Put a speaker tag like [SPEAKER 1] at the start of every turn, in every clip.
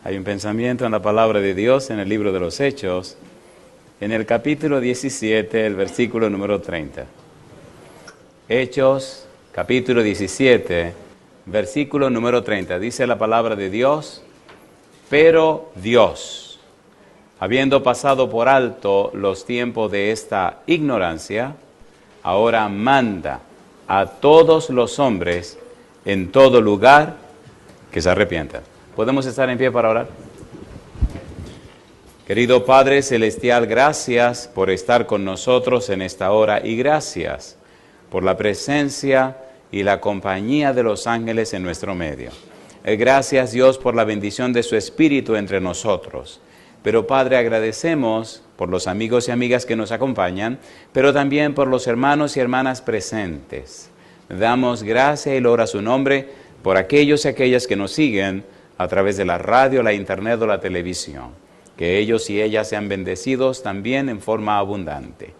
[SPEAKER 1] Hay un pensamiento en la palabra de Dios en el libro de los Hechos, en el capítulo 17, el versículo número 30. Hechos, capítulo 17, versículo número 30. Dice la palabra de Dios: pero Dios, habiendo pasado por alto los tiempos de esta ignorancia, ahora manda a todos los hombres en todo lugar que se arrepientan. ¿Podemos estar en pie para orar? Querido Padre Celestial, gracias por estar con nosotros en esta hora y gracias por la presencia y la compañía de los ángeles en nuestro medio. Gracias, Dios, por la bendición de su Espíritu entre nosotros. Pero, Padre, agradecemos por los amigos y amigas que nos acompañan, pero también por los hermanos y hermanas presentes. Damos gracias y loor a su nombre por aquellos y aquellas que nos siguen a través de la radio, la internet o la televisión. Que ellos y ellas sean bendecidos también en forma abundante.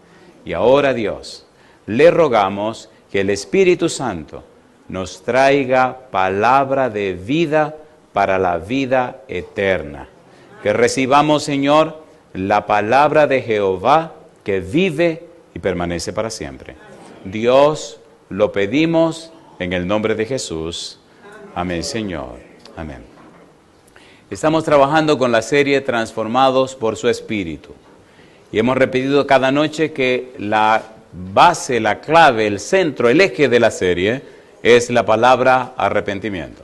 [SPEAKER 1] Y ahora, Dios, le rogamos que el Espíritu Santo nos traiga palabra de vida para la vida eterna. Que recibamos, Señor, la palabra de Jehová que vive y permanece para siempre. Dios, lo pedimos en el nombre de Jesús. Amén, Señor. Amén. Estamos trabajando con la serie Transformados por su Espíritu. Y hemos repetido cada noche que la base, la clave, el centro, el eje de la serie es la palabra arrepentimiento.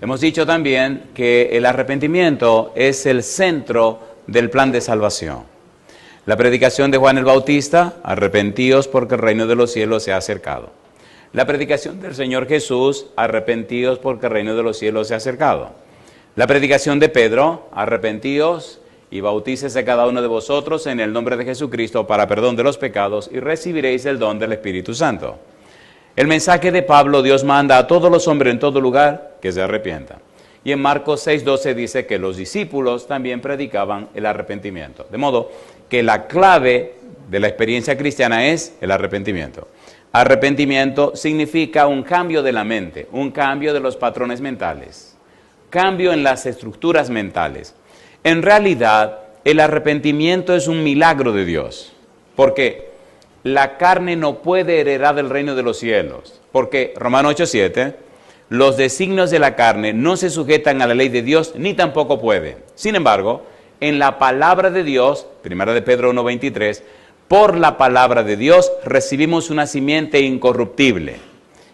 [SPEAKER 1] Hemos dicho también que el arrepentimiento es el centro del plan de salvación. La predicación de Juan el Bautista: arrepentíos porque el reino de los cielos se ha acercado. La predicación del Señor Jesús: arrepentíos porque el reino de los cielos se ha acercado. La predicación de Pedro: arrepentíos y bautícese cada uno de vosotros en el nombre de Jesucristo para perdón de los pecados y recibiréis el don del Espíritu Santo. El mensaje de Pablo: Dios manda a todos los hombres en todo lugar que se arrepientan. Y en Marcos 6:12 dice que los discípulos también predicaban el arrepentimiento. De modo que la clave de la experiencia cristiana es el arrepentimiento. Arrepentimiento significa un cambio de la mente, un cambio de los patrones mentales, cambio en las estructuras mentales. En realidad, el arrepentimiento es un milagro de Dios, porque la carne no puede heredar el reino de los cielos, porque Romanos 8:7, los designios de la carne no se sujetan a la ley de Dios, ni tampoco pueden. Sin embargo, en la palabra de Dios, 1 de Pedro 1:23, por la palabra de Dios recibimos una simiente incorruptible,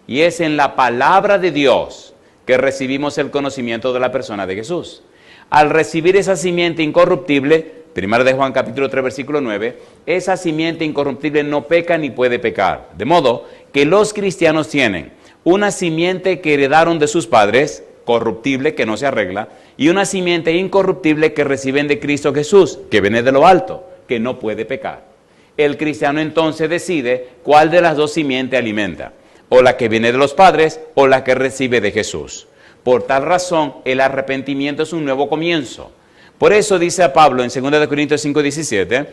[SPEAKER 1] y es en la palabra de Dios que recibimos el conocimiento de la persona de Jesús. Al recibir esa simiente incorruptible, 1 de Juan capítulo 3 versículo 9, esa simiente incorruptible no peca ni puede pecar. De modo que los cristianos tienen una simiente que heredaron de sus padres, corruptible, que no se arregla, y una simiente incorruptible que reciben de Cristo Jesús, que viene de lo alto, que no puede pecar. El cristiano entonces decide cuál de las dos simientes alimenta, o la que viene de los padres, o la que recibe de Jesús. Por tal razón, el arrepentimiento es un nuevo comienzo. Por eso dice a Pablo en 2 Corintios 5:17,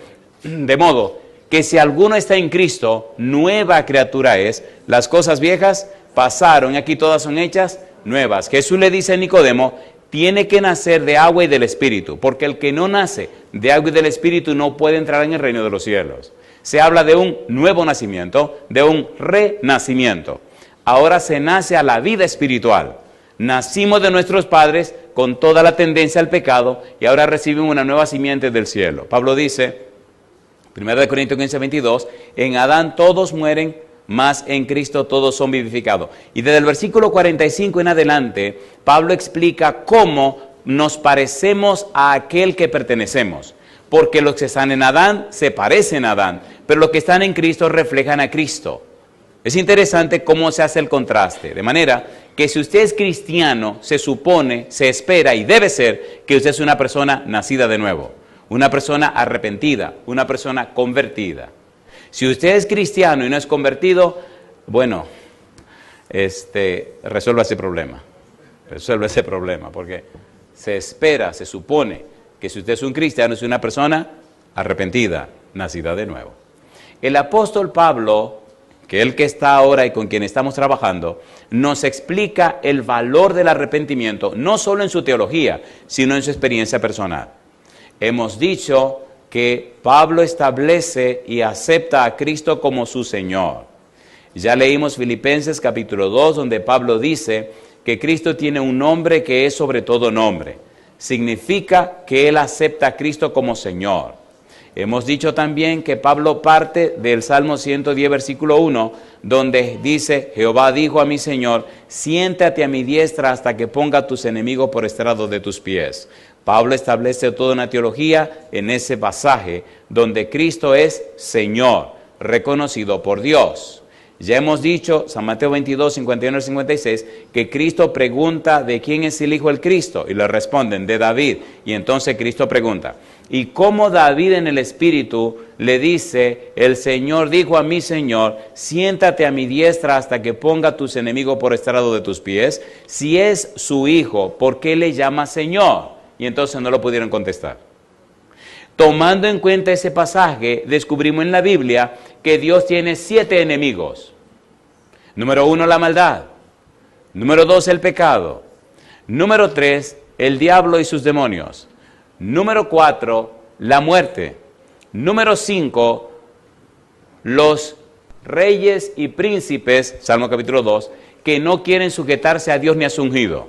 [SPEAKER 1] de modo que si alguno está en Cristo, nueva criatura es, las cosas viejas pasaron y aquí todas son hechas nuevas. Jesús le dice a Nicodemo: tiene que nacer de agua y del Espíritu, porque el que no nace de agua y del Espíritu no puede entrar en el reino de los cielos. Se habla de un nuevo nacimiento, de un renacimiento. Ahora se nace a la vida espiritual. Nacimos de nuestros padres con toda la tendencia al pecado y ahora recibimos una nueva simiente del cielo. Pablo dice, 1 Corintios 15:22, en Adán todos mueren, mas en Cristo todos son vivificados. Y desde el versículo 45 en adelante, Pablo explica cómo nos parecemos a aquel que pertenecemos. Porque los que están en Adán se parecen a Adán, pero los que están en Cristo reflejan a Cristo. Es interesante cómo se hace el contraste, de manera que si usted es cristiano, se supone, se espera y debe ser que usted es una persona nacida de nuevo, una persona arrepentida, una persona convertida. Si usted es cristiano y no es convertido, bueno, resuelva ese problema, porque se espera, se supone que si usted es un cristiano, es una persona arrepentida, nacida de nuevo. El apóstol Pablo que el que está ahora y con quien estamos trabajando, nos explica el valor del arrepentimiento, no solo en su teología, sino en su experiencia personal. Hemos dicho que Pablo establece y acepta a Cristo como su Señor. Ya leímos Filipenses capítulo 2, donde Pablo dice que Cristo tiene un nombre que es sobre todo nombre. Significa que él acepta a Cristo como Señor. Hemos dicho también que Pablo parte del Salmo 110, versículo 1, donde dice, Jehová dijo a mi Señor, siéntate a mi diestra hasta que ponga a tus enemigos por estrado de tus pies. Pablo establece toda una teología en ese pasaje, donde Cristo es Señor, reconocido por Dios. Ya hemos dicho, San Mateo 22, 51 y 56, que Cristo pregunta de quién es el Hijo del Cristo, y le responden, de David. Y entonces Cristo pregunta, ¿y cómo David en el Espíritu le dice, el Señor dijo a mi Señor, siéntate a mi diestra hasta que ponga a tus enemigos por estrado de tus pies? Si es su Hijo, ¿por qué le llama Señor? Y entonces no lo pudieron contestar. Tomando en cuenta ese pasaje, descubrimos en la Biblia que Dios tiene 7 enemigos. Número 1, la maldad. Número 2, el pecado. Número 3, el diablo y sus demonios. Número 4, la muerte. Número 5, los reyes y príncipes, Salmo capítulo 2, que no quieren sujetarse a Dios ni a su ungido.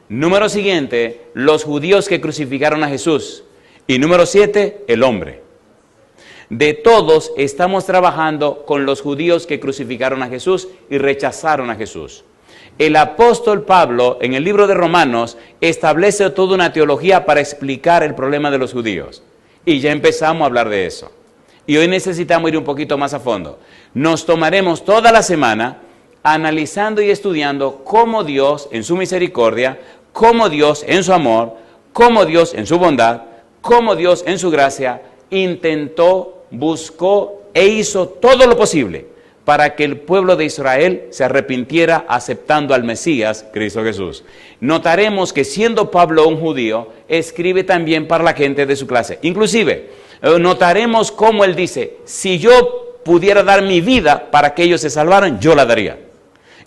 [SPEAKER 1] Número siguiente, los judíos que crucificaron a Jesús. Y número 7, el hombre. De todos estamos trabajando con los judíos que crucificaron a Jesús y rechazaron a Jesús. El apóstol Pablo, en el libro de Romanos, establece toda una teología para explicar el problema de los judíos. Y ya empezamos a hablar de eso. Y hoy necesitamos ir un poquito más a fondo. Nos tomaremos toda la semana analizando y estudiando cómo Dios, en su misericordia, cómo Dios, en su amor, cómo Dios, en su bondad, cómo Dios, en su gracia, intentó, buscó e hizo todo lo posible para que el pueblo de Israel se arrepintiera aceptando al Mesías, Cristo Jesús. Notaremos que siendo Pablo un judío, escribe también para la gente de su clase. Inclusive, notaremos cómo él dice, si yo pudiera dar mi vida para que ellos se salvaran, yo la daría.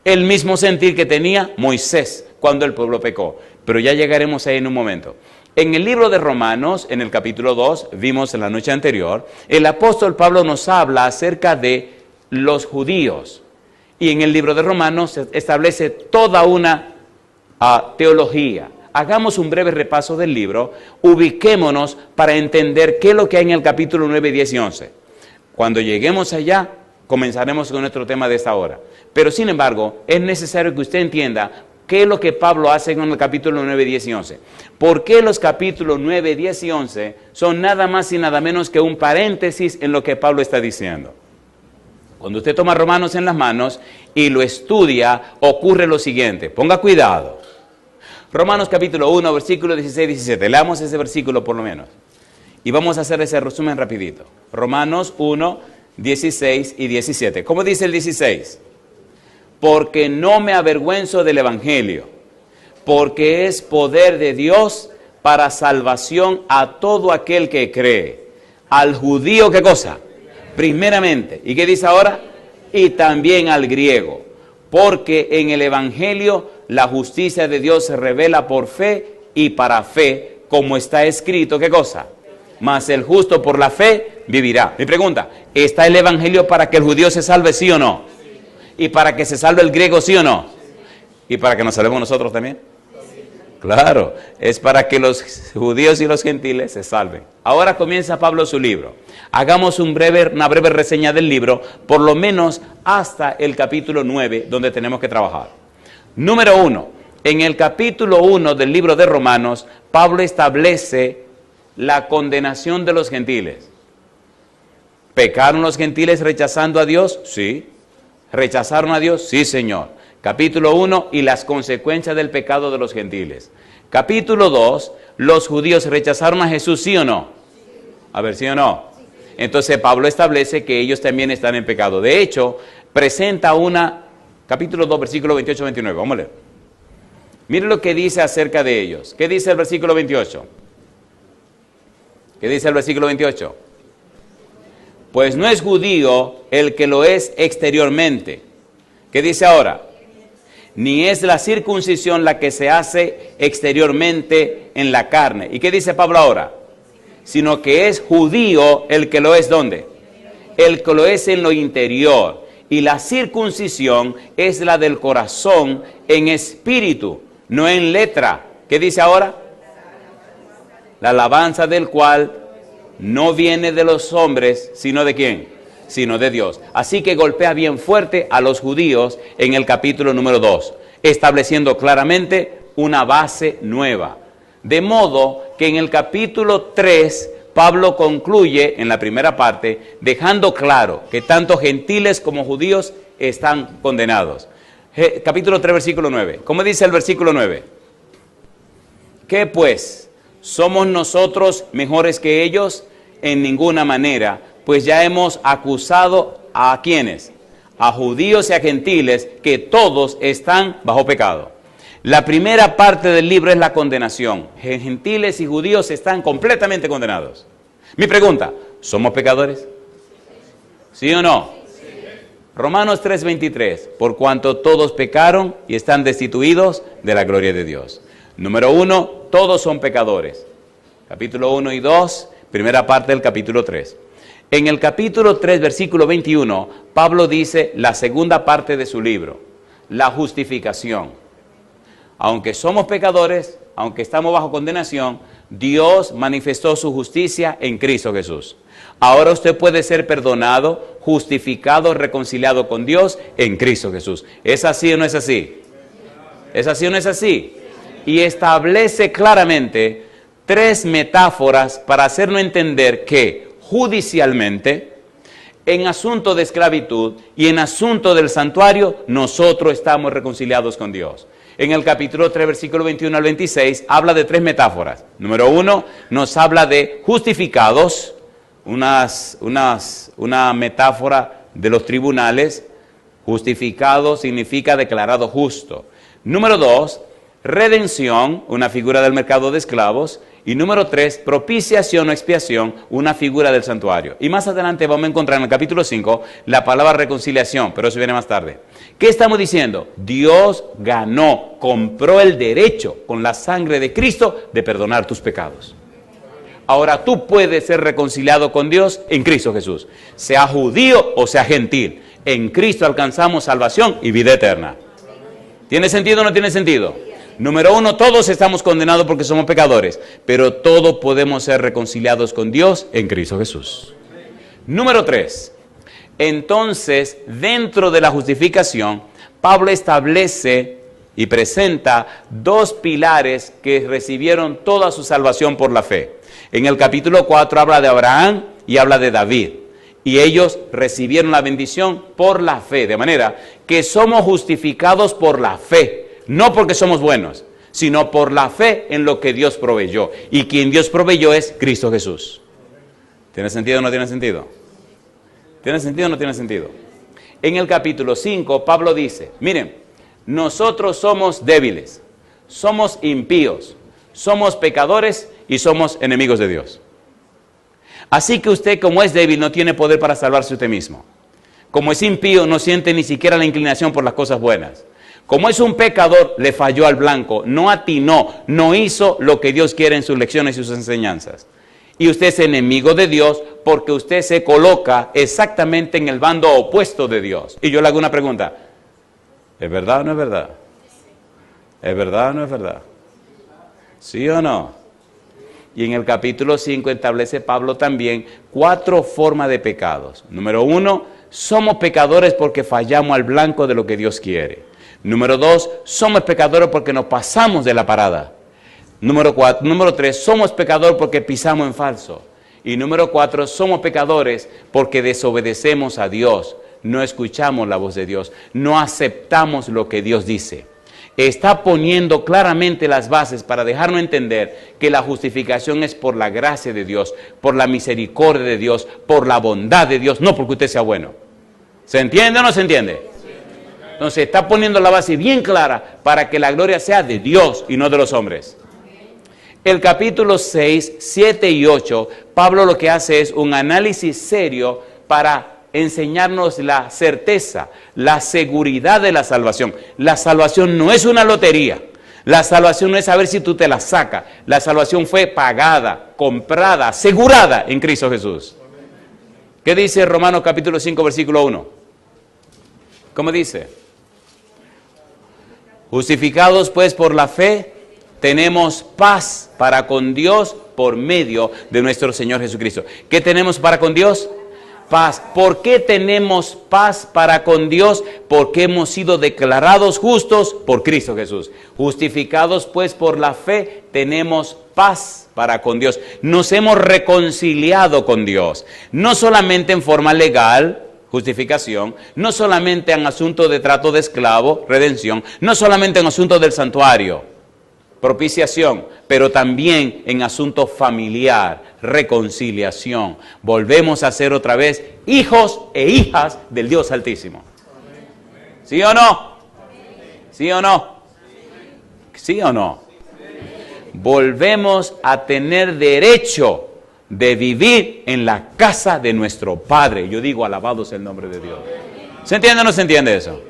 [SPEAKER 1] El mismo sentir que tenía Moisés cuando el pueblo pecó. Pero ya llegaremos ahí en un momento. En el libro de Romanos, en el capítulo 2, vimos en la noche anterior, el apóstol Pablo nos habla acerca de los judíos. Y en el libro de Romanos se establece toda una teología. Hagamos un breve repaso del libro, ubiquémonos para entender qué es lo que hay en el capítulo 9, 10 y 11. Cuando lleguemos allá, comenzaremos con nuestro tema de esta hora. Pero sin embargo, es necesario que usted entienda qué es lo que Pablo hace en el capítulo 9, 10 y 11. ¿Por qué los capítulos 9, 10 y 11 son nada más y nada menos que un paréntesis en lo que Pablo está diciendo? Cuando usted toma Romanos en las manos y lo estudia, ocurre lo siguiente. Ponga cuidado. Romanos capítulo 1, versículo 16 y 17. Leamos ese versículo por lo menos. Y vamos a hacer ese resumen rapidito. Romanos 1, 16 y 17. ¿Cómo dice el 16? Porque no me avergüenzo del Evangelio, porque es poder de Dios para salvación a todo aquel que cree. Al judío, ¿qué cosa? Primeramente. ¿Y qué dice ahora? Y también al griego. Porque en el Evangelio la justicia de Dios se revela por fe y para fe, como está escrito, ¿qué cosa? Mas el justo por la fe vivirá. Mi pregunta, ¿está el Evangelio para que el judío se salve, sí o no? ¿Y para que se salve el griego, sí o no? ¿Y para que nos salvemos nosotros también? Claro, es para que los judíos y los gentiles se salven. Ahora comienza Pablo su libro. Hagamos una breve reseña del libro, por lo menos hasta el capítulo 9, donde tenemos que trabajar. Número 1, en el capítulo 1 del libro de Romanos, Pablo establece la condenación de los gentiles. ¿Pecaron los gentiles rechazando a Dios? Sí. ¿Rechazaron a Dios? Sí, Señor. Capítulo 1, y las consecuencias del pecado de los gentiles. Capítulo 2, los judíos rechazaron a Jesús, ¿sí o no? A ver, ¿sí o no? Entonces Pablo establece que ellos también están en pecado. De hecho, presenta capítulo 2, versículo 28-29. Vamos a leer. Mire lo que dice acerca de ellos. ¿Qué dice el versículo 28? ¿Qué dice el versículo 28? Pues no es judío el que lo es exteriormente. ¿Qué dice ahora? Ni es la circuncisión la que se hace exteriormente en la carne. ¿Y qué dice Pablo ahora? Sino que es judío el que lo es ¿dónde? El que lo es en lo interior. Y la circuncisión es la del corazón en espíritu, no en letra. ¿Qué dice ahora? La alabanza del cual no viene de los hombres, sino ¿de quién? Sino de Dios. Así que golpea bien fuerte a los judíos en el capítulo número 2, estableciendo claramente una base nueva. De modo que en el capítulo 3, Pablo concluye en la primera parte, dejando claro que tanto gentiles como judíos están condenados. Capítulo 3, versículo 9. ¿Cómo dice el versículo 9? ¿Qué pues? ¿Somos nosotros mejores que ellos? En ninguna manera, pues ya hemos acusado a ¿quiénes? A judíos y a gentiles, que todos están bajo pecado. La primera parte del libro es la condenación. Gentiles y judíos están completamente condenados. Mi pregunta, ¿somos pecadores? ¿Sí o no? Sí. Romanos 3:23, por cuanto todos pecaron y están destituidos de la gloria de Dios. Número 1, todos son pecadores. Capítulo 1 y 2, primera parte del capítulo 3. En el capítulo 3, versículo 21, Pablo dice la segunda parte de su libro, la justificación. Aunque somos pecadores, aunque estamos bajo condenación, Dios manifestó su justicia en Cristo Jesús. Ahora usted puede ser perdonado, justificado, reconciliado con Dios en Cristo Jesús. ¿Es así o no es así? ¿Es así o no es así? Y establece claramente 3 metáforas para hacernos entender que judicialmente, en asunto de esclavitud y en asunto del santuario, nosotros estamos reconciliados con Dios. En el capítulo 3, versículo 21 al 26, habla de 3 metáforas. Número 1, nos habla de justificados, una metáfora de los tribunales. Justificado significa declarado justo. Número 2, redención, una figura del mercado de esclavos. Y número 3, propiciación o expiación, una figura del santuario. Y más adelante vamos a encontrar en el capítulo 5 la palabra reconciliación, pero eso viene más tarde. ¿Qué estamos diciendo? Dios ganó, compró el derecho con la sangre de Cristo de perdonar tus pecados. Ahora tú puedes ser reconciliado con Dios en Cristo Jesús, sea judío o sea gentil. En Cristo alcanzamos salvación y vida eterna. ¿Tiene sentido o no tiene sentido? Número 1, todos estamos condenados porque somos pecadores, pero todos podemos ser reconciliados con Dios en Cristo Jesús. Número 3, entonces, dentro de la justificación, Pablo establece y presenta 2 pilares que recibieron toda su salvación por la fe. En el capítulo 4 habla de Abraham y habla de David. Y ellos recibieron la bendición por la fe, de manera que somos justificados por la fe. No porque somos buenos, sino por la fe en lo que Dios proveyó. Y quien Dios proveyó es Cristo Jesús. ¿Tiene sentido o no tiene sentido? ¿Tiene sentido o no tiene sentido? En el capítulo 5, Pablo dice, miren, nosotros somos débiles, somos impíos, somos pecadores y somos enemigos de Dios. Así que usted, como es débil, no tiene poder para salvarse usted mismo. Como es impío, no siente ni siquiera la inclinación por las cosas buenas. Como es un pecador, le falló al blanco, no atinó, no hizo lo que Dios quiere en sus lecciones y sus enseñanzas. Y usted es enemigo de Dios porque usted se coloca exactamente en el bando opuesto de Dios. Y yo le hago una pregunta, ¿es verdad o no es verdad? ¿Es verdad o no es verdad? ¿Sí o no? Y en el capítulo 5 establece Pablo también 4 formas de pecados. Número 1, somos pecadores porque fallamos al blanco de lo que Dios quiere. Número 2, somos pecadores porque nos pasamos de la parada. Número 3, somos pecadores porque pisamos en falso. Y número 4, somos pecadores porque desobedecemos a Dios, no escuchamos la voz de Dios, no aceptamos lo que Dios dice. Está poniendo claramente las bases para dejarnos entender que la justificación es por la gracia de Dios, por la misericordia de Dios, por la bondad de Dios, no porque usted sea bueno. ¿Se entiende o no se entiende? Entonces está poniendo la base bien clara para que la gloria sea de Dios y no de los hombres. El capítulo 6, 7 y 8, Pablo lo que hace es un análisis serio para enseñarnos la certeza, la seguridad de la salvación. La salvación no es una lotería. La salvación no es saber si tú te la sacas. La salvación fue pagada, comprada, asegurada en Cristo Jesús. ¿Qué dice Romanos capítulo 5, versículo 1? ¿Cómo dice? Justificados pues por la fe, tenemos paz para con Dios por medio de nuestro Señor Jesucristo. ¿Qué tenemos para con Dios? Paz. ¿Por qué tenemos paz para con Dios? Porque hemos sido declarados justos por Cristo Jesús. Justificados pues por la fe, tenemos paz para con Dios. Nos hemos reconciliado con Dios. No solamente en forma legal, justificación, no solamente en asunto de trato de esclavo, redención, no solamente en asunto del santuario, propiciación, pero también en asunto familiar, reconciliación. Volvemos a ser otra vez hijos e hijas del Dios Altísimo. ¿Sí o no? ¿Sí o no? ¿Sí o no? Volvemos a tener derecho de vivir en la casa de nuestro Padre. Yo digo, alabado sea el nombre de Dios. ¿Se entiende o no se entiende eso?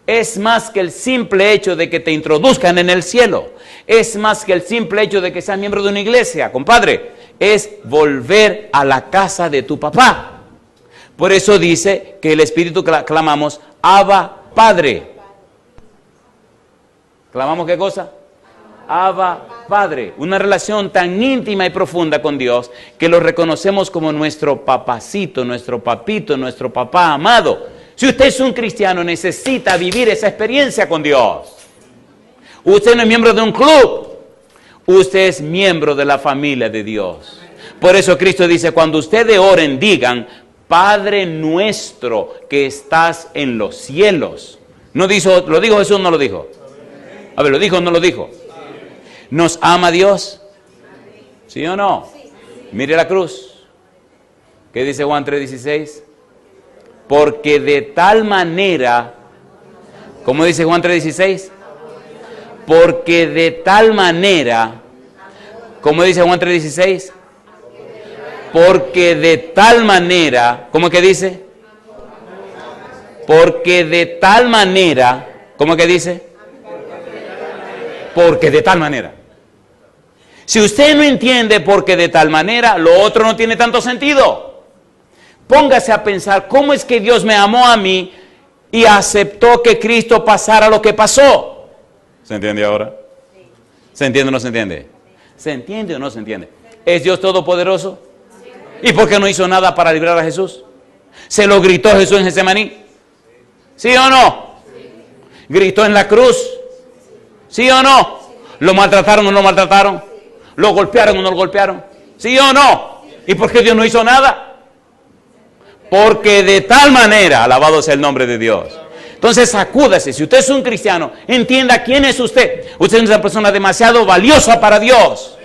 [SPEAKER 1] Es más que el simple hecho de que te introduzcan en el cielo. Es más que el simple hecho de que seas miembro de una iglesia, compadre. Es volver a la casa de tu papá. Por eso dice que el Espíritu clamamos, Abba Padre. ¿Clamamos qué cosa? Abba Padre. Una relación tan íntima y profunda con Dios que lo reconocemos como nuestro papacito, nuestro papito, nuestro papá amado. Si usted es un cristiano, necesita vivir esa experiencia con Dios. Usted no es miembro de un club. Usted es miembro de la familia de Dios. Por eso Cristo dice, cuando ustedes oren, digan, Padre nuestro que estás en los cielos. ¿No dijo, lo dijo Jesús o no lo dijo? A ver, ¿lo dijo o no lo dijo? ¿Nos ama Dios? ¿Sí o no? Mire la cruz. ¿Qué dice Juan 3:16? Porque de tal manera, ¿cómo dice Juan 3:16? Porque de tal manera, ¿cómo dice Juan 3:16? Porque de tal manera, ¿cómo que dice? Porque de tal manera, ¿cómo que dice? Porque de tal manera. Si usted no entiende porque de tal manera, lo otro no tiene tanto sentido. Póngase a pensar, ¿cómo es que Dios me amó a mí y aceptó que Cristo pasara lo que pasó? ¿Se entiende ahora? ¿Se entiende o no se entiende? ¿Se entiende o no se entiende? ¿Es Dios todopoderoso? ¿Y por qué no hizo nada para librar a Jesús? ¿Se lo gritó Jesús en Getsemaní? ¿Sí o no? ¿Gritó en la cruz? ¿Sí o no? ¿Lo maltrataron o no lo maltrataron? ¿Lo golpearon o no lo golpearon? ¿Sí o no? ¿Y por qué Dios no hizo nada? Porque de tal manera, alabado sea el nombre de Dios. Entonces sacúdase, si usted es un cristiano, entienda quién es usted. Usted es una persona demasiado valiosa para Dios.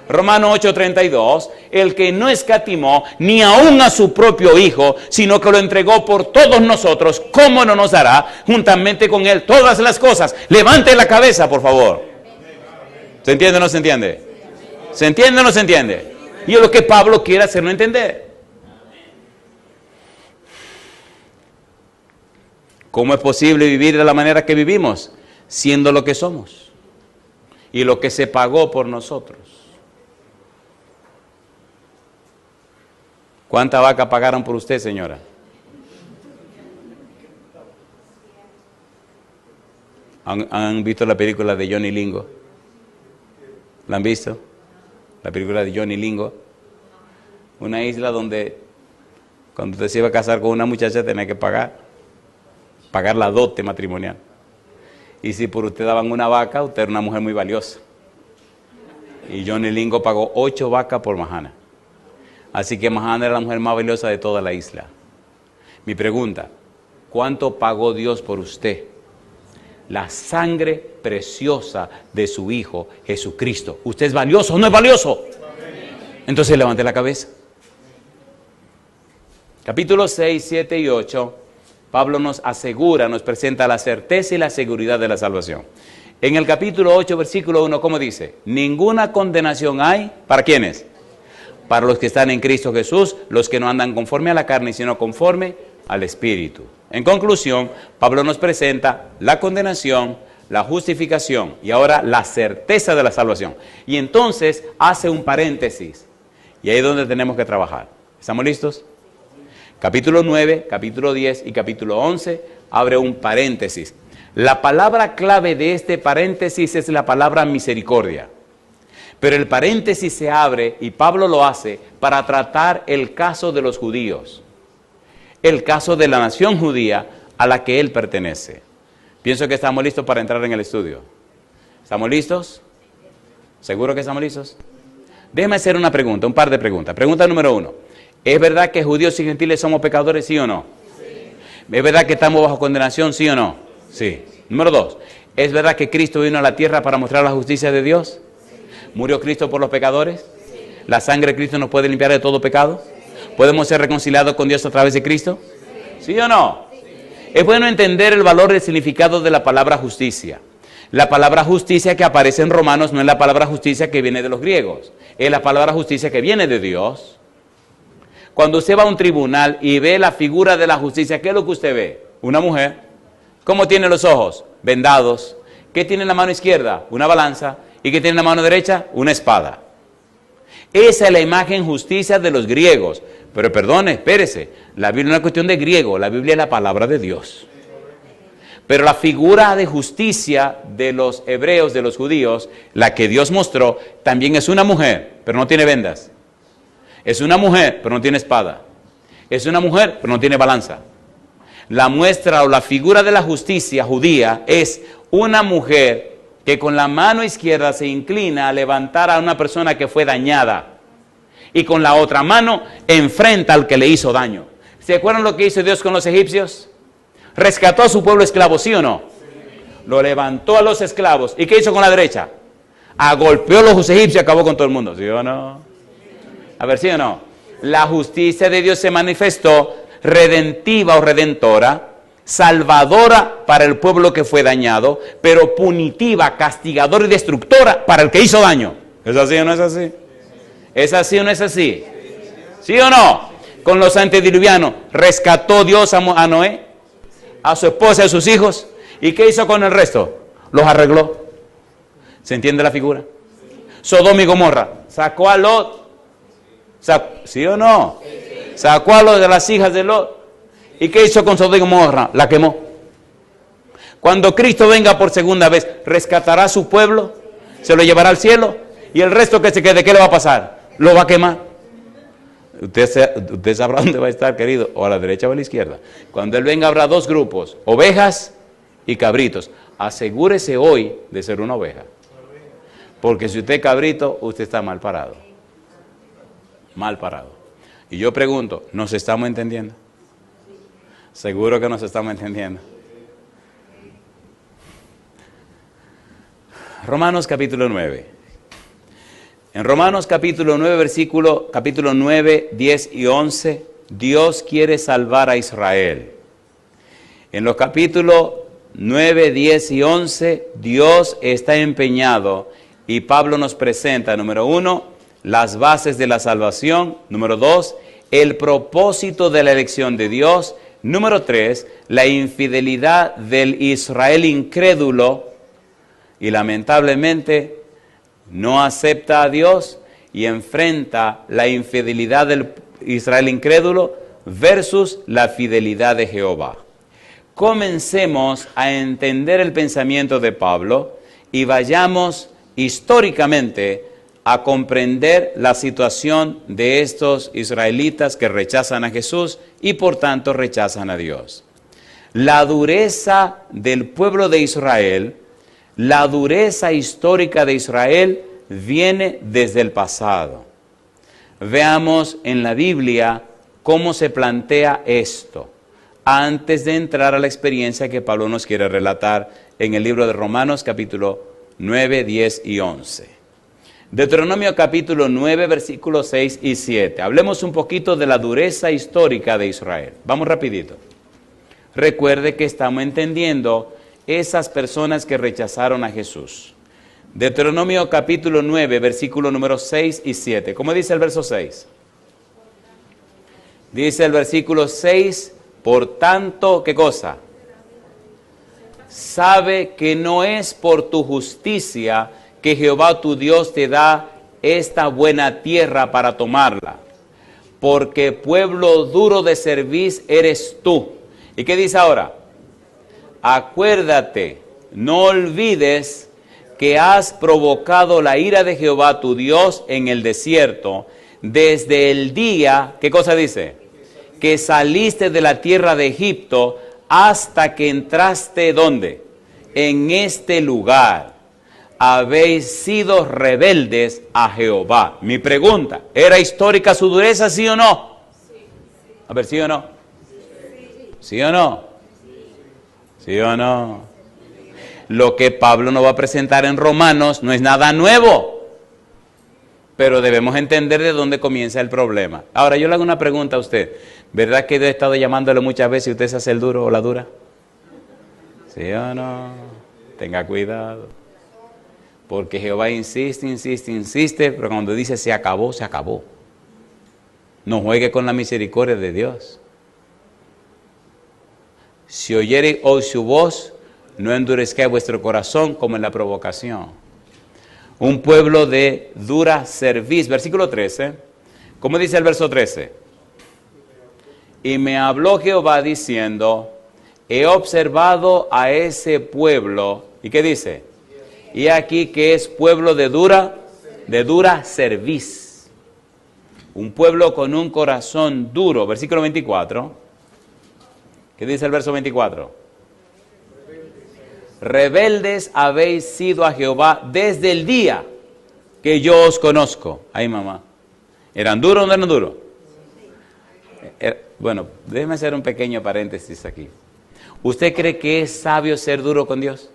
[SPEAKER 1] Romanos 8:32, el que no escatimó ni aún a su propio Hijo, sino que lo entregó por todos nosotros, ¿cómo no nos dará juntamente con Él todas las cosas? Levante la cabeza, por favor. ¿Se entiende o no se entiende? ¿Se entiende o no se entiende? Y es lo que Pablo quiere hacernos entender. ¿Cómo es posible vivir de la manera que vivimos? Siendo lo que somos y lo que se pagó por nosotros. ¿Cuánta vaca pagaron por usted, señora? ¿Han visto la película de Johnny Lingo? ¿La han visto? La película de Johnny Lingo. Una isla donde cuando usted se iba a casar con una muchacha tenía que pagar la dote matrimonial. Y si por usted daban una vaca, usted era una mujer muy valiosa. Y Johnny Lingo pagó 8 vacas por Mahana. Así que Mahana era la mujer más valiosa de toda la isla. Mi pregunta, ¿cuánto pagó Dios por usted? La sangre preciosa de su Hijo Jesucristo. ¿Usted es valioso o no es valioso? Entonces levante la cabeza. Capítulos 6, 7 y 8. Pablo nos asegura, nos presenta la certeza y la seguridad de la salvación. En el capítulo 8, versículo 1, ¿cómo dice? Ninguna condenación hay, ¿para quiénes? para los que están en Cristo Jesús, los que no andan conforme a la carne, sino conforme al Espíritu. En conclusión, Pablo nos presenta la condenación, la justificación y ahora la certeza de la salvación. Y entonces hace un paréntesis. Y ahí es donde tenemos que trabajar. ¿Estamos listos? Capítulo 9, capítulo 10 y capítulo 11 abre un paréntesis. La palabra clave de este paréntesis es la palabra misericordia. Pero el paréntesis se abre, y Pablo lo hace, para tratar el caso de los judíos. El caso de la nación judía a la que él pertenece. Pienso que estamos listos para entrar en el estudio. ¿Estamos listos? ¿Seguro que estamos listos? Déjeme hacer una pregunta, un par de preguntas. Pregunta número 1. ¿Es verdad que judíos y gentiles somos pecadores, sí o no? Sí. ¿Es verdad que estamos bajo condenación, sí o no? Sí. Número 2. ¿Es verdad que Cristo vino a la tierra para mostrar la justicia de Dios? ¿Murió Cristo por los pecadores? Sí. ¿La sangre de Cristo nos puede limpiar de todo pecado? Sí. ¿Podemos ser reconciliados con Dios a través de Cristo? Sí, ¿sí o no? Sí. Es bueno entender el valor y el significado de la palabra justicia. La palabra justicia que aparece en Romanos no es la palabra justicia que viene de los griegos. Es la palabra justicia que viene de Dios. Cuando usted va a un tribunal y ve la figura de la justicia, ¿qué es lo que usted ve? Una mujer. ¿Cómo tiene los ojos? Vendados. ¿Qué tiene en la mano izquierda? Una balanza. ¿Y qué tiene en la mano derecha? Una espada. Esa es la imagen justicia de los griegos. Pero perdone, espérese. La Biblia no es cuestión de griego. La Biblia es la palabra de Dios. Pero la figura de justicia de los hebreos, de los judíos, la que Dios mostró, también es una mujer, pero no tiene vendas. Es una mujer, pero no tiene espada. Es una mujer, pero no tiene balanza. La muestra o la figura de la justicia judía es una mujer que con la mano izquierda se inclina a levantar a una persona que fue dañada. Y con la otra mano enfrenta al que le hizo daño. ¿Se acuerdan lo que hizo Dios con los egipcios? ¿Rescató a su pueblo esclavo, sí o no? Lo levantó a los esclavos. ¿Y qué hizo con la derecha? Agolpeó a los egipcios y acabó con todo el mundo, ¿sí o no? A ver, ¿sí o no? La justicia de Dios se manifestó redentiva o redentora, salvadora para el pueblo que fue dañado, pero punitiva, castigadora y destructora para el que hizo daño. ¿Es así o no es así? ¿Es así o no es así? ¿Sí o no? Con los antediluvianos, rescató Dios a Noé, a su esposa y a sus hijos. ¿Y qué hizo con el resto? Los arregló. ¿Se entiende la figura? Sodoma y Gomorra, sacó a Lot. ¿Sí o no? Sacó a Lot de las hijas de Lot. ¿Y qué hizo con Sodoma y Gomorra? La quemó. Cuando Cristo venga por segunda vez, ¿rescatará a su pueblo? ¿Se lo llevará al cielo? ¿Y el resto que se quede, qué le va a pasar? ¿Lo va a quemar? Usted sabrá dónde va a estar, querido, o a la derecha o a la izquierda. Cuando Él venga habrá dos grupos, ovejas y cabritos. Asegúrese hoy de ser una oveja. Porque si usted es cabrito, usted está mal parado. Mal parado. Y yo pregunto, ¿nos estamos entendiendo? Seguro que nos estamos entendiendo. Romanos capítulo 9. En Romanos capítulo 9, capítulo 9, 10 y 11, Dios quiere salvar a Israel. En los capítulos 9, 10 y 11, Dios está empeñado y Pablo nos presenta, número 1, las bases de la salvación, número 2, el propósito de la elección de Dios, número 3, la infidelidad del Israel incrédulo y lamentablemente no acepta a Dios y enfrenta la infidelidad del Israel incrédulo versus la fidelidad de Jehová. Comencemos a entender el pensamiento de Pablo y vayamos históricamente a comprender la situación de estos israelitas que rechazan a Jesús y por tanto rechazan a Dios. La dureza del pueblo de Israel, la dureza histórica de Israel viene desde el pasado. Veamos en la Biblia cómo se plantea esto, antes de entrar a la experiencia que Pablo nos quiere relatar en el libro de Romanos capítulo 9, 10 y 11. Deuteronomio capítulo 9, versículos 6 y 7. Hablemos un poquito de la dureza histórica de Israel. Vamos rapidito. Recuerde que estamos entendiendo esas personas que rechazaron a Jesús. Deuteronomio capítulo 9, versículo número 6 y 7. ¿Cómo dice el verso 6? Dice el versículo 6, por tanto, ¿qué cosa? Sabe que no es por tu justicia que Jehová tu Dios te da esta buena tierra para tomarla, porque pueblo duro de cerviz eres tú. ¿Y qué dice ahora? Acuérdate, no olvides que has provocado la ira de Jehová tu Dios en el desierto, desde el día, ¿qué cosa dice? Que saliste de la tierra de Egipto hasta que entraste, ¿dónde? En este lugar. Habéis sido rebeldes a Jehová. Mi pregunta, ¿era histórica su dureza, sí o no? A ver, ¿sí o no? ¿Sí o no? ¿Sí o no? Lo que Pablo nos va a presentar en Romanos no es nada nuevo, pero debemos entender de dónde comienza el problema. Ahora, yo le hago una pregunta a usted. ¿Verdad que yo he estado llamándole muchas veces y usted se hace el duro o la dura? ¿Sí o no? Tenga cuidado. Porque Jehová insiste, insiste, insiste, pero cuando dice se acabó, se acabó. No juegue con la misericordia de Dios. Si oyereis hoy su voz, no endurezcáis vuestro corazón como en la provocación. Un pueblo de dura cerviz. Versículo 13. ¿Cómo dice el verso 13? Y me habló Jehová diciendo, he observado a ese pueblo. ¿Y qué dice? Y aquí que es pueblo de dura cerviz. Un pueblo con un corazón duro. Versículo 24. ¿Qué dice el verso 24? Rebeldes habéis sido a Jehová desde el día que yo os conozco. Ay, mamá. ¿Eran duros o no eran duros? Bueno, déjeme hacer un pequeño paréntesis aquí. ¿Usted cree que es sabio ser duro con Dios?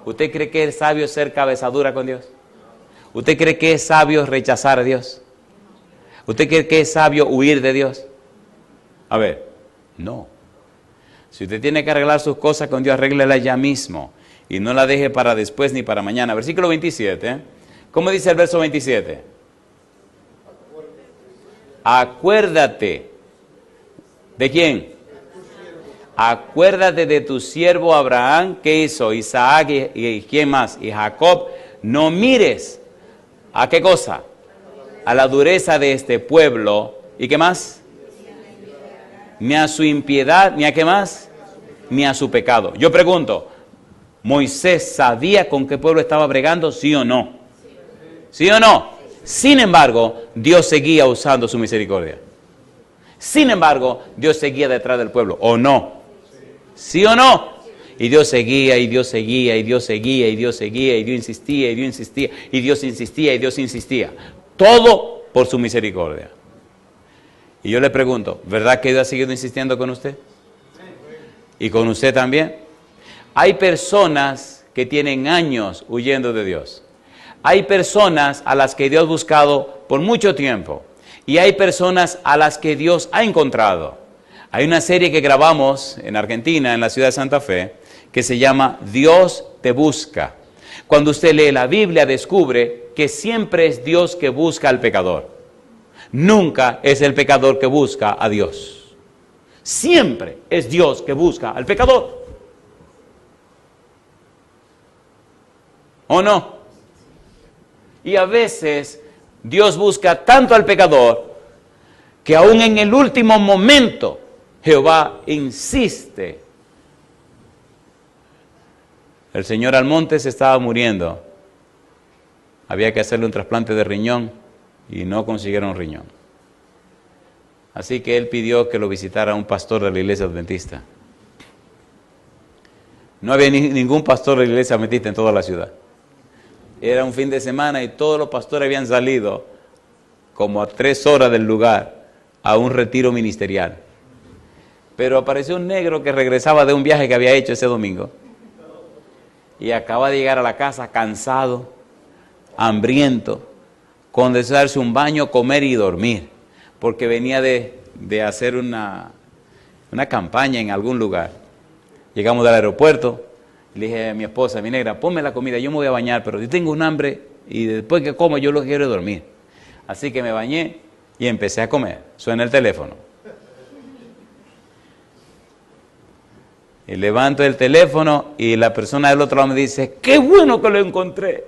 [SPEAKER 1] ¿Usted cree que es sabio ser cabezadura con Dios? ¿Usted cree que es sabio rechazar a Dios? ¿Usted cree que es sabio huir de Dios? A ver, no. Si usted tiene que arreglar sus cosas con Dios, arréglela ya mismo. Y no la deje para después ni para mañana. Versículo 27. ¿Cómo dice el verso 27? Acuérdate. ¿De quién? Acuérdate de tu siervo Abraham, ¿qué hizo? Isaac y ¿quién más? Y Jacob. No mires. ¿A qué cosa? A la dureza de este pueblo. ¿Y qué más? Ni a su impiedad, ni a qué más, ni a su pecado. Yo pregunto, ¿Moisés sabía con qué pueblo estaba bregando? ¿Sí o no? ¿Sí o no? Sin embargo, Dios seguía usando su misericordia. Sin embargo, Dios seguía detrás del pueblo, ¿o no? ¿Sí o no? Y Dios seguía, y Dios seguía, y Dios seguía, y Dios seguía, y Dios insistía, y Dios insistía, y Dios insistía, y Dios insistía. Todo por su misericordia. Y yo le pregunto, ¿verdad que Dios ha seguido insistiendo con usted? ¿Y con usted también? Hay personas que tienen años huyendo de Dios. Hay personas a las que Dios ha buscado por mucho tiempo. Y hay personas a las que Dios ha encontrado. Hay una serie que grabamos en Argentina, en la ciudad de Santa Fe, que se llama Dios te busca. Cuando usted lee la Biblia, descubre que siempre es Dios que busca al pecador. Nunca es el pecador que busca a Dios. Siempre es Dios que busca al pecador. ¿O no? Y a veces Dios busca tanto al pecador que aún en el último momento Jehová insiste. El señor Almonte se estaba muriendo. Había que hacerle un trasplante de riñón y no consiguieron riñón. Así que él pidió que lo visitara un pastor de la iglesia adventista. No había ningún pastor de la iglesia adventista en toda la ciudad. Era un fin de semana y todos los pastores habían salido como a 3 horas del lugar a un retiro ministerial. Pero apareció un negro que regresaba de un viaje que había hecho ese domingo y acaba de llegar a la casa cansado, hambriento, con deseo de darse un baño, comer y dormir, porque venía de hacer una campaña en algún lugar. Llegamos al aeropuerto, Le dije a mi esposa, mi negra, ponme la comida, yo me voy a bañar, pero yo tengo un hambre y después que como yo lo quiero es dormir. Así que me bañé y empecé a comer. Suena el teléfono. Y levanto el teléfono y la persona del otro lado me dice, ¡qué bueno que lo encontré!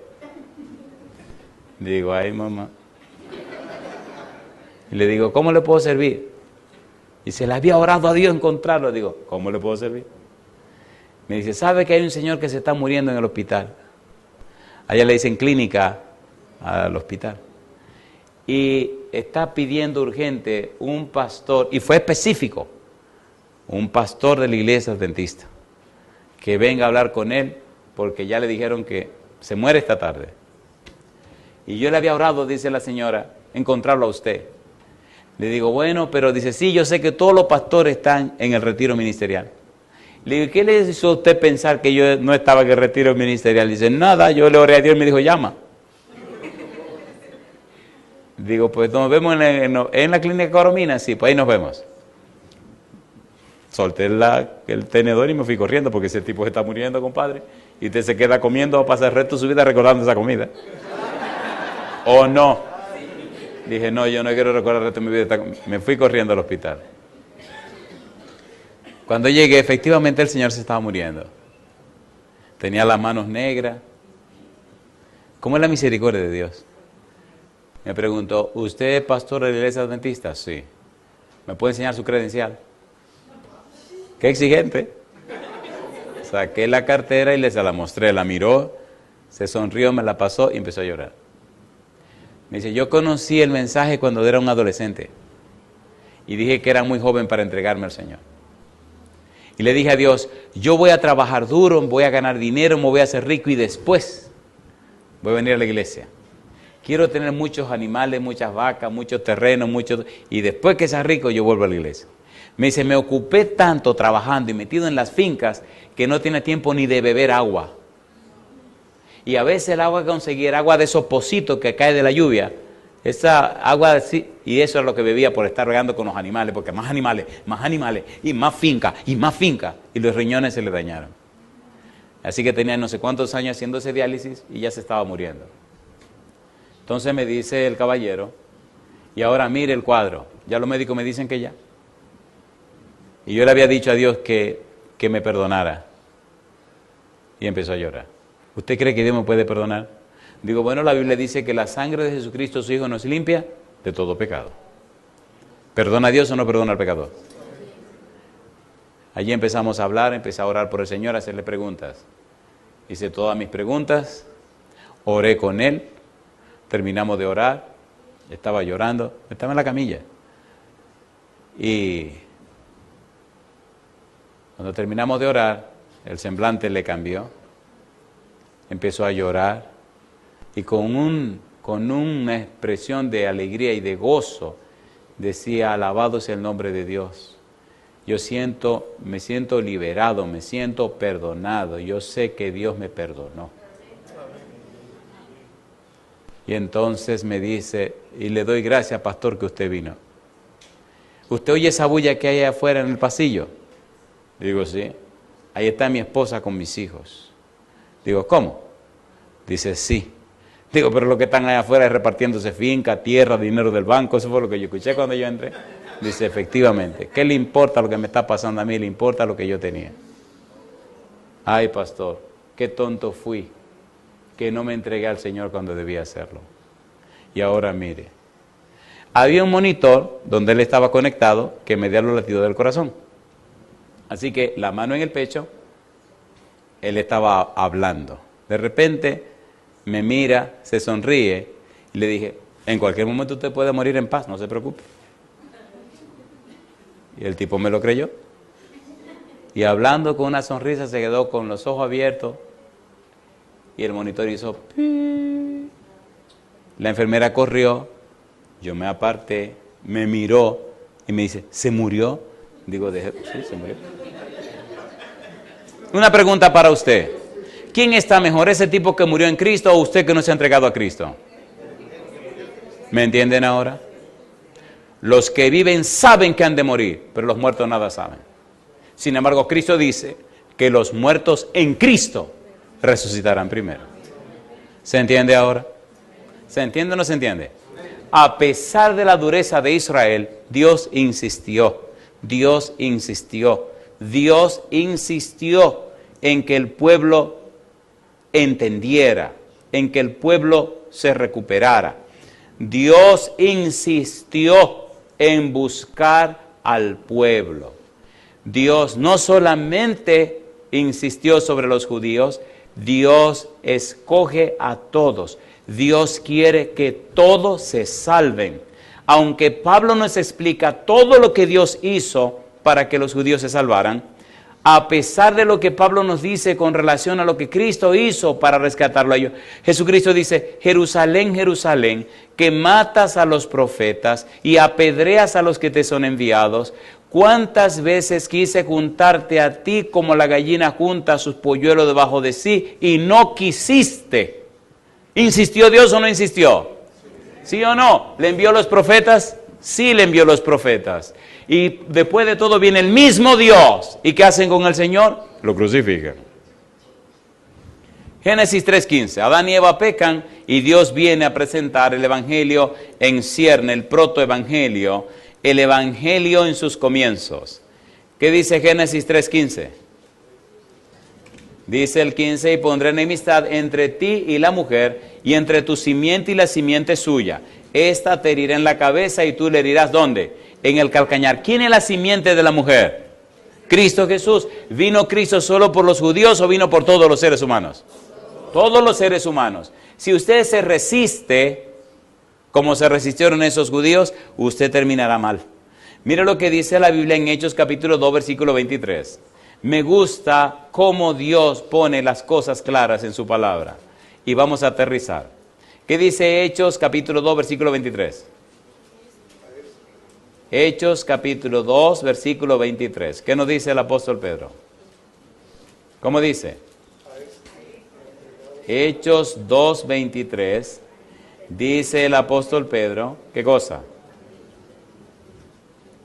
[SPEAKER 1] Digo, ay mamá. Y le digo, ¿cómo le puedo servir? Y se le había orado a Dios encontrarlo. Digo, ¿cómo le puedo servir? Me dice, ¿sabe que hay un señor que se está muriendo en el hospital? Allá le dicen clínica al hospital. Y está pidiendo urgente un pastor, y fue específico, un pastor de la iglesia adventista, que venga a hablar con él, porque ya le dijeron que se muere esta tarde. Y yo le había orado, dice la señora, encontrarlo a usted. Le digo, bueno, pero dice, sí, yo sé que todos los pastores están en el retiro ministerial. Le digo, ¿qué le hizo a usted pensar que yo no estaba en el retiro ministerial? Dice, nada, yo le oré a Dios y me dijo, llama. Digo, pues nos vemos en la clínica Coromina, sí, pues ahí nos vemos. Solté el tenedor y me fui corriendo porque ese tipo se está muriendo, compadre. Y usted se queda comiendo, va a pasar el resto de su vida recordando esa comida. ¿O no? Dije, no, yo no quiero recordar el resto de mi vida. Me fui corriendo al hospital. Cuando llegué, efectivamente el señor se estaba muriendo. Tenía las manos negras. ¿Cómo es la misericordia de Dios? Me preguntó, ¿usted es pastor de la iglesia adventista? Sí. ¿Me puede enseñar su credencial? Qué exigente. Saqué la cartera y se la mostré. La miró, se sonrió, me la pasó y empezó a llorar. Me dice, yo conocí el mensaje cuando era un adolescente. Y dije que era muy joven para entregarme al Señor. Y le dije a Dios, yo voy a trabajar duro, voy a ganar dinero, me voy a hacer rico y después voy a venir a la iglesia. Quiero tener muchos animales, muchas vacas, muchos terrenos, y después que sea rico yo vuelvo a la iglesia. Me dice, me ocupé tanto trabajando y metido en las fincas que no tiene tiempo ni de beber agua. Y a veces el agua que conseguía era agua de esos pocitos que cae de la lluvia. Esa agua así, y eso es lo que bebía por estar regando con los animales, porque más animales, y más finca, y los riñones se le dañaron. Así que tenía no sé cuántos años haciendo ese diálisis y ya se estaba muriendo. Entonces me dice el caballero, y ahora mire el cuadro, ya los médicos me dicen que ya. Y yo le había dicho a Dios que me perdonara. Y empezó a llorar. ¿Usted cree que Dios me puede perdonar? Digo, bueno, la Biblia dice que la sangre de Jesucristo, su Hijo, nos limpia de todo pecado. ¿Perdona a Dios o no perdona al pecador? Allí empezamos a hablar, empecé a orar por el Señor, a hacerle preguntas. Hice todas mis preguntas, oré con él, terminamos de orar, estaba llorando, estaba en la camilla. Y cuando terminamos de orar, el semblante le cambió, empezó a llorar. Y con una expresión de alegría y de gozo, decía, alabado sea el nombre de Dios. Me siento liberado, me siento perdonado, yo sé que Dios me perdonó. Y entonces me dice, y le doy gracias, pastor, que usted vino. ¿Usted oye esa bulla que hay afuera en el pasillo? Digo, sí. Ahí está mi esposa con mis hijos. Digo, ¿cómo? Dice, sí. Digo, pero lo que están allá afuera es repartiéndose finca, tierra, dinero del banco. Eso fue lo que yo escuché cuando yo entré. Dice, efectivamente, ¿qué le importa lo que me está pasando a mí? Le importa lo que yo tenía. Ay, pastor, qué tonto fui, que no me entregué al Señor cuando debía hacerlo. Y ahora mire, había un monitor donde él estaba conectado que medía los latidos del corazón. Así que la mano en el pecho, él estaba hablando. De repente me mira, se sonríe y le dije, en cualquier momento usted puede morir en paz, no se preocupe. Y el tipo me lo creyó. Y hablando con una sonrisa se quedó con los ojos abiertos y el monitor hizo pi. La enfermera corrió, yo me aparté, me miró y me dice, ¿se murió? Digo, sí, se murió. Una pregunta para usted. ¿Quién está mejor, ese tipo que murió en Cristo o usted que no se ha entregado a Cristo? ¿Me entienden ahora? Los que viven saben que han de morir, pero los muertos nada saben. Sin embargo, Cristo dice que los muertos en Cristo resucitarán primero. ¿Se entiende ahora? ¿Se entiende o no se entiende? A pesar de la dureza de Israel, Dios insistió en que el pueblo entendiera, en que el pueblo se recuperara. Dios insistió en buscar al pueblo. Dios no solamente insistió sobre los judíos, Dios escoge a todos. Dios quiere que todos se salven. Aunque Pablo nos explica todo lo que Dios hizo para que los judíos se salvaran, a pesar de lo que Pablo nos dice con relación a lo que Cristo hizo para rescatarlo a ellos, Jesucristo dice: Jerusalén, Jerusalén, que matas a los profetas y apedreas a los que te son enviados, ¿cuántas veces quise juntarte a ti como la gallina junta a sus polluelos debajo de sí y no quisiste? ¿Insistió Dios o no insistió? ¿Sí o no? ¿Le envió los profetas? Sí, le envió los profetas. Y después de todo viene el mismo Dios. ¿Y qué hacen con el Señor? Lo crucifican. Génesis 3:15. Adán y Eva pecan y Dios viene a presentar el Evangelio en cierne, el protoevangelio, el Evangelio en sus comienzos. ¿Qué dice Génesis 3:15? Dice el 15: y pondré enemistad entre ti y la mujer, y entre tu simiente y la simiente suya. Esta te herirá en la cabeza y tú le herirás, ¿dónde? En el calcañar. ¿Quién es la simiente de la mujer? Cristo Jesús. ¿Vino Cristo solo por los judíos o vino por todos los seres humanos? Todos los seres humanos. Si usted se resiste, como se resistieron esos judíos, usted terminará mal. Mire lo que dice la Biblia en Hechos capítulo 2, versículo 23. Me gusta cómo Dios pone las cosas claras en su palabra. Y vamos a aterrizar. ¿Qué dice Hechos capítulo 2, versículo 23? Hechos capítulo 2, versículo 23. ¿Qué nos dice el apóstol Pedro? ¿Cómo dice? Hechos 2, 23. Dice el apóstol Pedro, ¿qué cosa?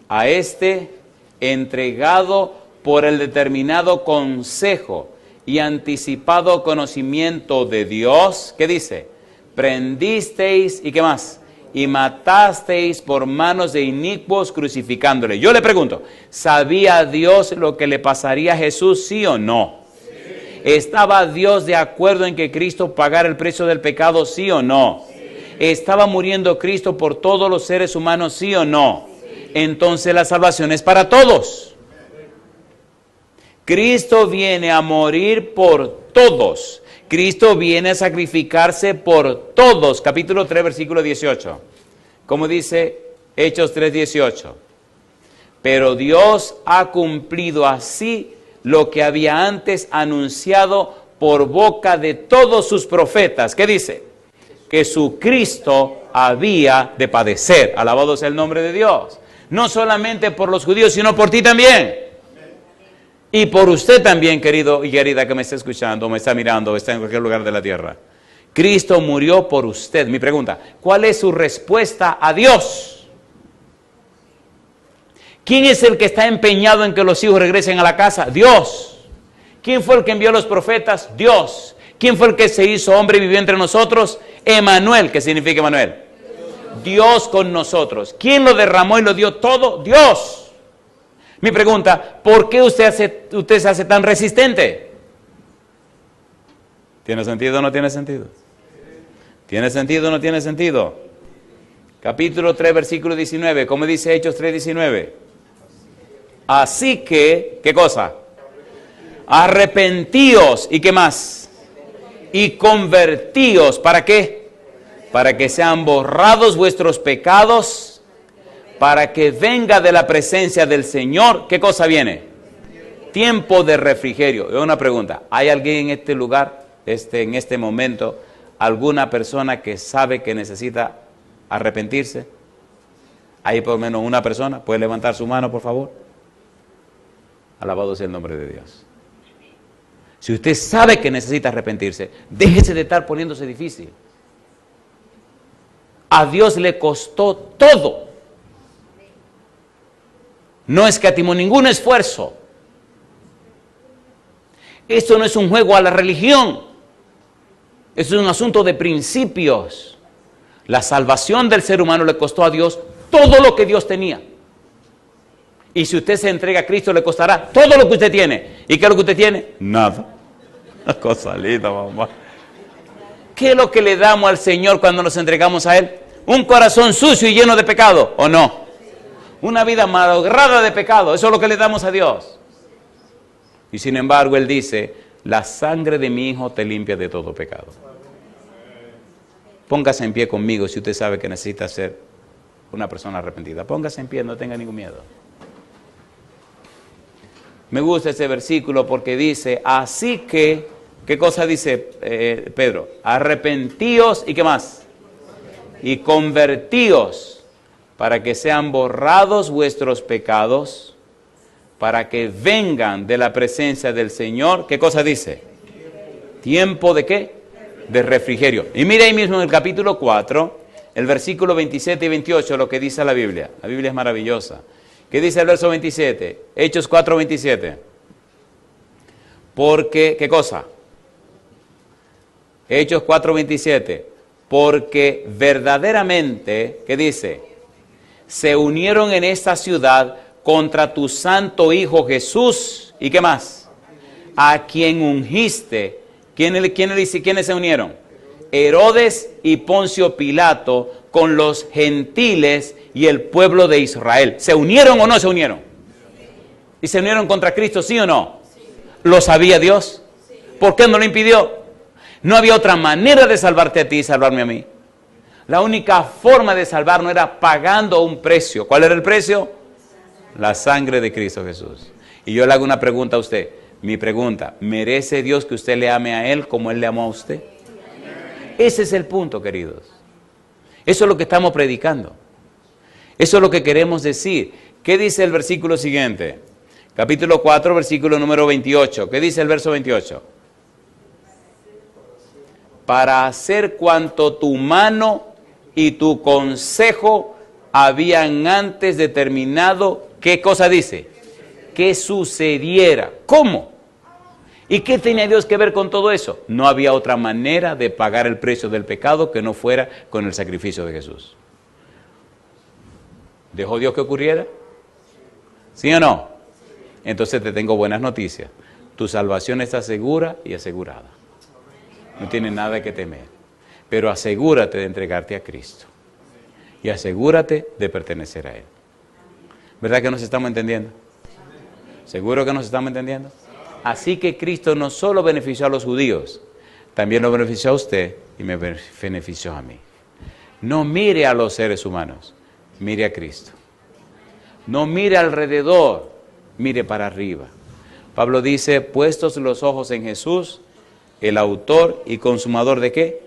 [SPEAKER 1] A este entregado por el determinado consejo y anticipado conocimiento de Dios, ¿qué dice? Prendisteis, ¿y qué más? Y matasteis por manos de inicuos crucificándole. Yo le pregunto, ¿sabía Dios lo que le pasaría a Jesús, sí o no? Sí. ¿Estaba Dios de acuerdo en que Cristo pagara el precio del pecado, sí o no? Sí. ¿Estaba muriendo Cristo por todos los seres humanos, sí o no? Sí. Entonces la salvación es para todos. Cristo viene a morir por todos. Cristo viene a sacrificarse por todos. Capítulo 3, versículo 18. Como dice Hechos 3, 18. Pero Dios ha cumplido así lo que había antes anunciado por boca de todos sus profetas. ¿Qué dice? Que su Cristo había de padecer. Alabado sea el nombre de Dios. No solamente por los judíos, sino por ti también. Y por usted también, querido y querida que me está escuchando, me está mirando, o está en cualquier lugar de la tierra. Cristo murió por usted. Mi pregunta, ¿cuál es su respuesta a Dios? ¿Quién es el que está empeñado en que los hijos regresen a la casa? Dios. ¿Quién fue el que envió a los profetas? Dios. ¿Quién fue el que se hizo hombre y vivió entre nosotros? Emmanuel. ¿Qué significa Emmanuel? Dios con nosotros. ¿Quién lo derramó y lo dio todo? Dios. Mi pregunta, ¿por qué usted se hace tan resistente? ¿Tiene sentido o no tiene sentido? ¿Tiene sentido o no tiene sentido? Capítulo 3, versículo 19. ¿Cómo dice Hechos 3, 19? Así que, ¿qué cosa? Arrepentíos. ¿Y qué más? Y convertíos. ¿Para qué? Para que sean borrados vuestros pecados, para que venga de la presencia del Señor. ¿Qué cosa viene? Tiempo de refrigerio. Es una pregunta. ¿Hay alguien en este lugar, en este momento, alguna persona que sabe que necesita arrepentirse? ¿Hay por lo menos una persona? ¿Puede levantar su mano, por favor? Alabado sea el nombre de Dios. Si usted sabe que necesita arrepentirse, déjese de estar poniéndose difícil. A Dios le costó todo. No escatimó ningún esfuerzo. Esto no es un juego a la religión. Esto es un asunto de principios. La salvación del ser humano le costó a Dios todo lo que Dios tenía. Y si usted se entrega a Cristo, le costará todo lo que usted tiene. ¿Y qué es lo que usted tiene? Nada. Una cosa linda, mamá. ¿Qué es lo que le damos al Señor cuando nos entregamos a Él? Un corazón sucio y lleno de pecado, ¿o no? Una vida malograda de pecado, eso es lo que le damos a Dios. Y sin embargo, Él dice, la sangre de mi Hijo te limpia de todo pecado. Póngase en pie conmigo si usted sabe que necesita ser una persona arrepentida. Póngase en pie, no tenga ningún miedo. Me gusta ese versículo porque dice, así que, ¿qué cosa dice Pedro? Arrepentíos y ¿qué más? Y convertíos para que sean borrados vuestros pecados, para que vengan de la presencia del Señor. ¿Qué cosa dice? ¿Tiempo de qué? De refrigerio. Y mire ahí mismo en el capítulo 4, el versículo 27 y 28, lo que dice la Biblia. La Biblia es maravillosa. ¿Qué dice el verso 27? Hechos 4, 27. Porque, ¿qué cosa? Hechos 4, 27. Porque verdaderamente, ¿qué dice? Se unieron en esta ciudad contra tu santo Hijo Jesús. ¿Y qué más? A quien ungiste. ¿Quiénes se unieron? Herodes y Poncio Pilato con los gentiles y el pueblo de Israel. ¿Se unieron o no se unieron? ¿Y se unieron contra Cristo, sí o no? ¿Lo sabía Dios? ¿Por qué no lo impidió? No había otra manera de salvarte a ti y salvarme a mí. La única forma de salvarnos era pagando un precio. ¿Cuál era el precio? La sangre de Cristo Jesús. Y yo le hago una pregunta a usted. Mi pregunta, ¿merece Dios que usted le ame a Él como Él le amó a usted? Ese es el punto, queridos. Eso es lo que estamos predicando. Eso es lo que queremos decir. ¿Qué dice el versículo siguiente? Capítulo 4, versículo número 28. ¿Qué dice el verso 28? Para hacer cuanto tu mano y tu consejo habían antes determinado, ¿qué cosa dice? Que sucediera. ¿Cómo? ¿Y qué tenía Dios que ver con todo eso? No había otra manera de pagar el precio del pecado que no fuera con el sacrificio de Jesús. ¿Dejó Dios que ocurriera? ¿Sí o no? Entonces te tengo buenas noticias. Tu salvación está segura y asegurada. No tienes nada que temer. Pero asegúrate de entregarte a Cristo. Y asegúrate de pertenecer a Él. ¿Verdad que nos estamos entendiendo? ¿Seguro que nos estamos entendiendo? Así que Cristo no solo benefició a los judíos, también lo benefició a usted y me benefició a mí. No mire a los seres humanos, mire a Cristo. No mire alrededor, mire para arriba. Pablo dice, puestos los ojos en Jesús, el autor y consumador ¿de qué?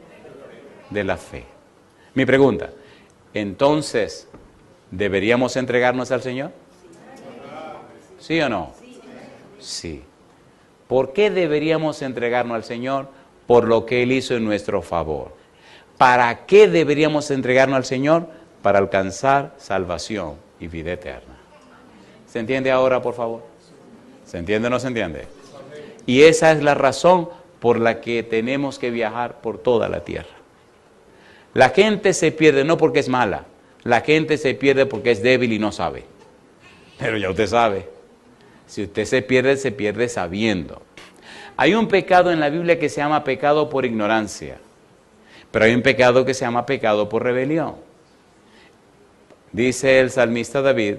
[SPEAKER 1] De la fe. Mi pregunta, entonces, ¿deberíamos entregarnos al Señor? ¿Sí o no? Sí. ¿Por qué deberíamos entregarnos al Señor? Por lo que Él hizo en nuestro favor. ¿Para qué deberíamos entregarnos al Señor? Para alcanzar salvación y vida eterna. ¿Se entiende ahora, por favor? ¿Se entiende o no se entiende? Y esa es la razón por la que tenemos que viajar por toda la tierra. La gente se pierde no porque es mala, la gente se pierde porque es débil y no sabe. Pero ya usted sabe. Si usted se pierde sabiendo. Hay un pecado en la Biblia que se llama pecado por ignorancia. Pero hay un pecado que se llama pecado por rebelión. Dice el salmista David,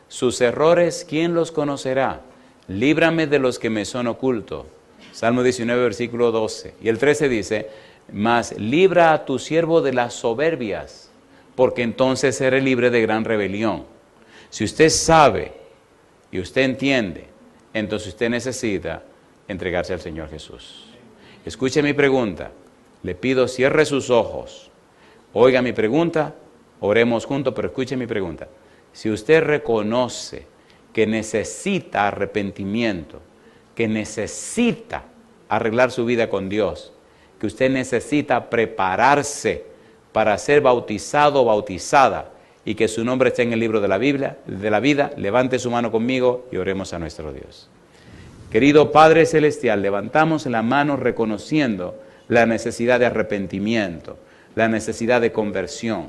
[SPEAKER 1] sus errores, ¿quién los conocerá? Líbrame de los que me son ocultos. Salmo 19, versículo 12. Y el 13 dice, mas libra a tu siervo de las soberbias, porque entonces seré libre de gran rebelión. Si usted sabe y usted entiende, entonces usted necesita entregarse al Señor Jesús. Escuche mi pregunta. Le pido cierre sus ojos. Oiga mi pregunta, oremos juntos, pero escuche mi pregunta. Si usted reconoce que necesita arrepentimiento, que necesita arreglar su vida con Dios, que usted necesita prepararse para ser bautizado o bautizada, y que su nombre esté en el libro de la Biblia, de la vida, levante su mano conmigo y oremos a nuestro Dios. Querido Padre Celestial, levantamos la mano reconociendo la necesidad de arrepentimiento, la necesidad de conversión.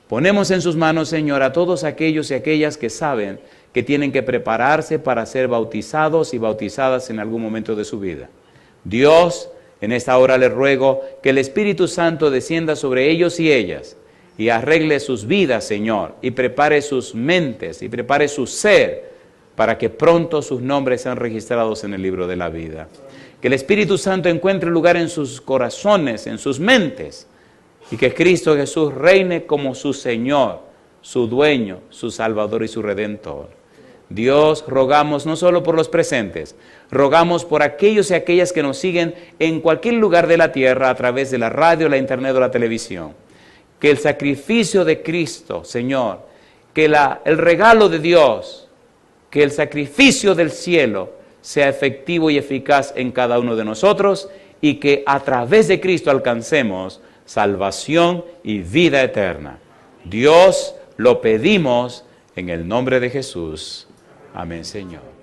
[SPEAKER 1] Ponemos en sus manos, Señor, a todos aquellos y aquellas que saben que tienen que prepararse para ser bautizados y bautizadas en algún momento de su vida. Dios, en esta hora les ruego que el Espíritu Santo descienda sobre ellos y ellas y arregle sus vidas, Señor, y prepare sus mentes y prepare su ser para que pronto sus nombres sean registrados en el libro de la vida. Que el Espíritu Santo encuentre lugar en sus corazones, en sus mentes, y que Cristo Jesús reine como su Señor, su dueño, su Salvador y su Redentor. Dios, rogamos no solo por los presentes, rogamos por aquellos y aquellas que nos siguen en cualquier lugar de la tierra a través de la radio, la internet o la televisión. Que el sacrificio de Cristo, Señor, que el regalo de Dios, que el sacrificio del cielo sea efectivo y eficaz en cada uno de nosotros y que a través de Cristo alcancemos salvación y vida eterna. Dios, lo pedimos en el nombre de Jesús. Amén, Señor.